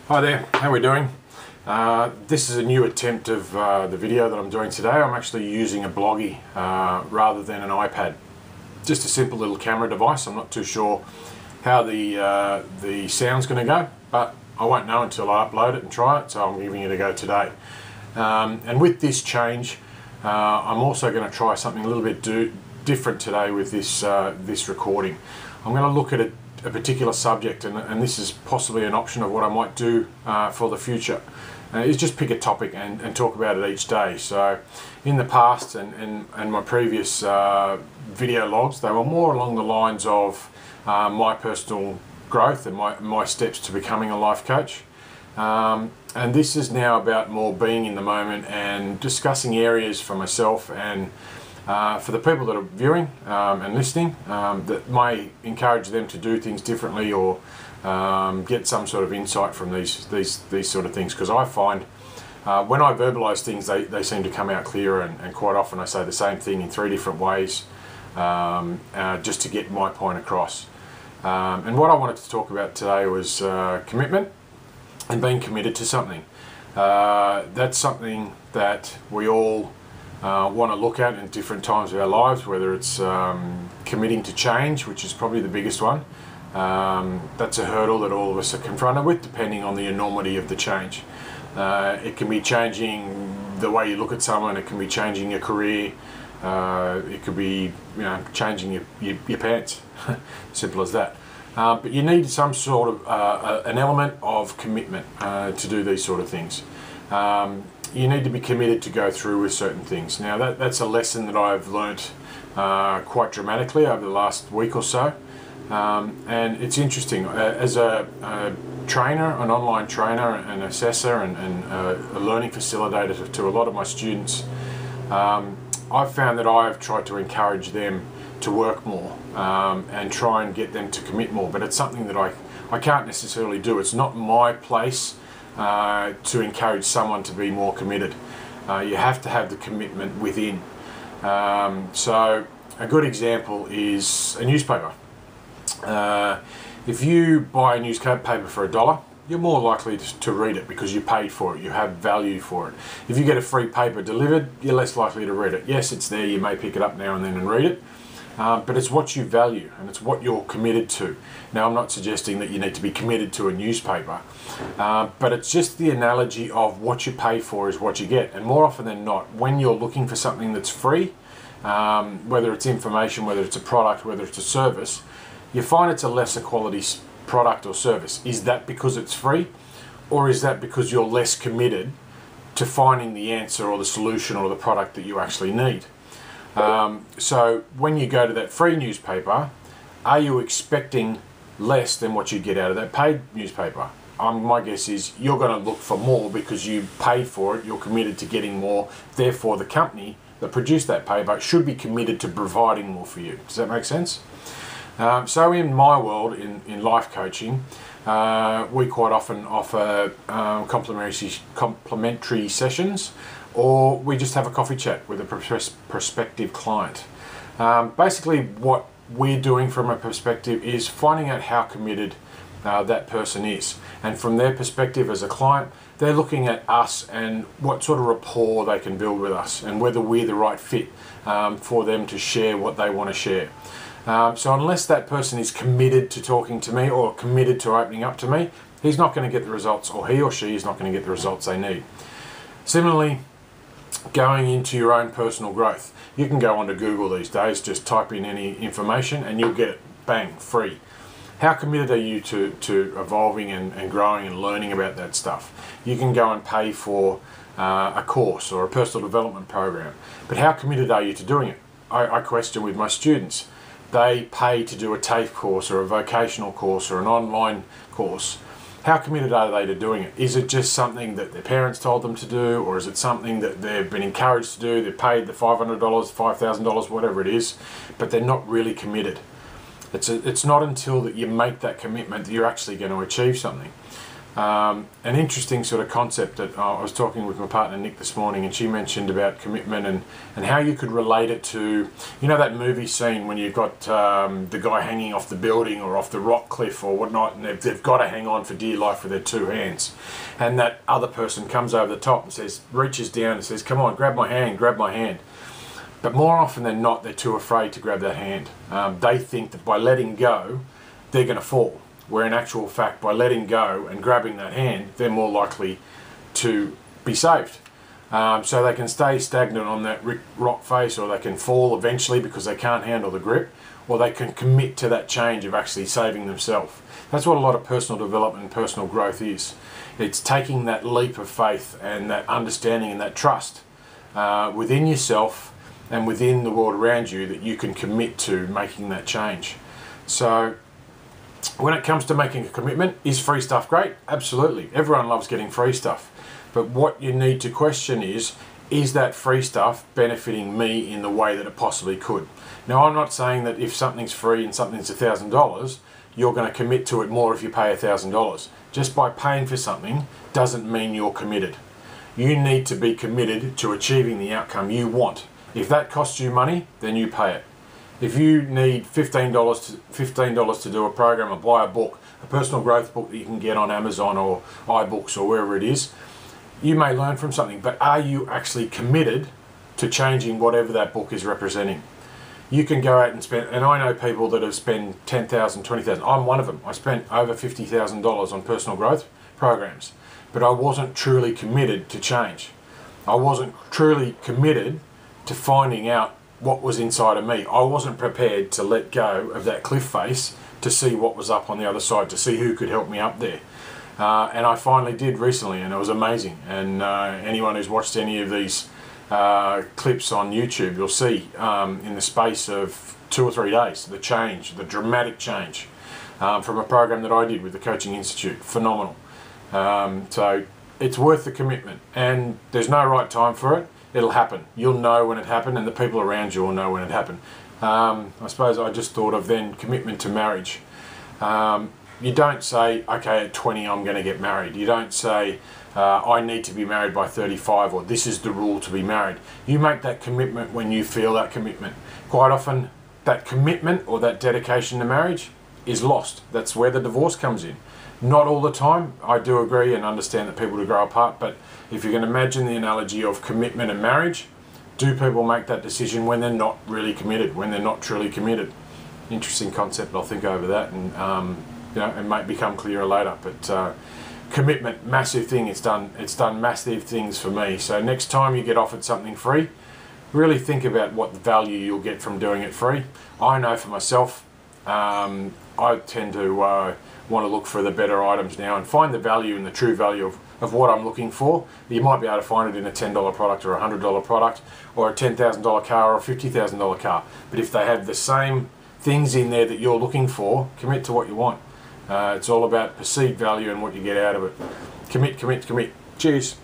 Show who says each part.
Speaker 1: Hi there, how are we doing? This is a new attempt of the video that I'm doing today. I'm actually using a Bloggie rather than an iPad. Just a simple little camera device. I'm not too sure how the sound's going to go, but I won't know until I upload it and try it, so I'm giving it a go today. And with this change, I'm also going to try something a little bit different today with this recording. I'm going to look at a particular subject, and this is possibly an option of what I might do for the future, is just pick a topic and talk about it each day. So in the past and my previous video logs, they were more along the lines of my personal growth and my steps to becoming a life coach, and this is now about more being in the moment and discussing areas for myself and for the people that are viewing and listening, that may encourage them to do things differently or get some sort of insight from these sort of things. Because I find when I verbalise things, they seem to come out clearer, and quite often I say the same thing in 3 different ways just to get my point across. And what I wanted to talk about today was commitment and being committed to something. That's something that we all want to look at in different times of our lives, whether it's committing to change, which is probably the biggest one. That's a hurdle that all of us are confronted with, depending on the enormity of the change. It can be changing the way you look at someone, it can be changing your career, it could be changing your pants, simple as that. But you need some sort of an element of commitment to do these sort of things. You need to be committed to go through with certain things. Now that's a lesson that I've learnt quite dramatically over the last week or so, and it's interesting. As a trainer, an online trainer, an assessor, and a learning facilitator to a lot of my students, I've found that I've tried to encourage them to work more and try and get them to commit more, but it's something that I can't necessarily do. It's not my place to encourage someone to be more committed. You have to have the commitment within. So a good example is a newspaper. If you buy a newspaper for $1, you're more likely to read it because you paid for it, you have value for it. If you get a free paper delivered, you're less likely to read it. Yes, it's there, you may pick it up now and then and read it, but it's what you value and it's what you're committed to. Now, I'm not suggesting that you need to be committed to a newspaper, but it's just the analogy of what you pay for is what you get. And more often than not, when you're looking for something that's free, whether it's information, whether it's a product, whether it's a service, you find it's a lesser quality product or service. Is that because it's free, or is that because you're less committed to finding the answer or the solution or the product that you actually need? So when you go to that free newspaper, are you expecting less than what you get out of that paid newspaper? My guess is you're going to look for more because you paid for it, you're committed to getting more, therefore the company that produced that paper should be committed to providing more for you. Does that make sense? So in my world, in life coaching, we quite often offer complimentary sessions, or we just have a coffee chat with a prospective client. Basically what we're doing from a perspective is finding out how committed that person is, and from their perspective as a client, they're looking at us and what sort of rapport they can build with us and whether we're the right fit for them to share what they want to share. So unless that person is committed to talking to me or committed to opening up to me, he's not going to get the results, or he or she is not going to get the results they need. Similarly, going into your own personal growth, you can go onto Google these days, just type in any information and you'll get it, bang, free. How committed are you to evolving and growing and learning about that stuff? You can go and pay for a course or a personal development program, but how committed are you to doing it? I question with my students. They pay to do a TAFE course or a vocational course or an online course. How committed are they to doing it? Is it just something that their parents told them to do, or is it something that they've been encouraged to do? They've paid the $500, $5,000, whatever it is, but they're not really committed. It's not until that you make that commitment that you're actually going to achieve something. An interesting sort of concept that I was talking with my partner Nick this morning, and she mentioned about commitment and how you could relate it to, you know, that movie scene when you've got the guy hanging off the building or off the rock cliff or whatnot, and they've got to hang on for dear life with their two hands, and that other person comes over the top and says, reaches down and says, come on, grab my hand, grab my hand. But more often than not, they're too afraid to grab that hand. They think that by letting go, they're going to fall. Where in actual fact, by letting go and grabbing that hand, they're more likely to be saved. So they can stay stagnant on that rock face, or they can fall eventually because they can't handle the grip, or they can commit to that change of actually saving themselves. That's what a lot of personal development and personal growth is. It's taking that leap of faith and that understanding and that trust within yourself and within the world around you that you can commit to making that change. So when it comes to making a commitment, is free stuff great? Absolutely. Everyone loves getting free stuff. But what you need to question is that free stuff benefiting me in the way that it possibly could? Now, I'm not saying that if something's free and something's $1,000, you're going to commit to it more if you pay $1,000. Just by paying for something doesn't mean you're committed. You need to be committed to achieving the outcome you want. If that costs you money, then you pay it. If you need $15 to do a program or buy a book, a personal growth book that you can get on Amazon or iBooks or wherever it is, you may learn from something, but are you actually committed to changing whatever that book is representing? You can go out and spend, and I know people that have spent $10,000, $20,000. I'm one of them. I spent over $50,000 on personal growth programs, but I wasn't truly committed to change. I wasn't truly committed to finding out what was inside of me. I wasn't prepared to let go of that cliff face to see what was up on the other side, to see who could help me up there. And I finally did recently, and it was amazing. And anyone who's watched any of these clips on YouTube, you'll see in the space of 2 or 3 days, the change, the dramatic change from a program that I did with the Coaching Institute. Phenomenal. So it's worth the commitment, and there's no right time for it. It'll happen. You'll know when it happened, and the people around you will know when it happened. I suppose I just thought of then commitment to marriage. You don't say, okay, at 20 I'm going to get married. You don't say, I need to be married by 35, or this is the rule to be married. You make that commitment when you feel that commitment. Quite often, that commitment or that dedication to marriage is lost. That's where the divorce comes in. Not all the time. I do agree and understand that people do grow apart, but if you can imagine the analogy of commitment and marriage, do people make that decision when they're not really committed, when they're not truly committed? Interesting concept. I'll think over that, and you know, it might become clearer later. But commitment, massive thing. It's done massive things for me. So next time you get offered something free, really think about what value you'll get from doing it free. I know for myself, I tend to want to look for the better items now and find the value and the true value of what I'm looking for. You might be able to find it in a $10 product or a $100 product or a $10,000 car or a $50,000 car. But if they have the same things in there that you're looking for, commit to what you want. It's all about perceived value and what you get out of it. Commit, commit, commit. Cheers.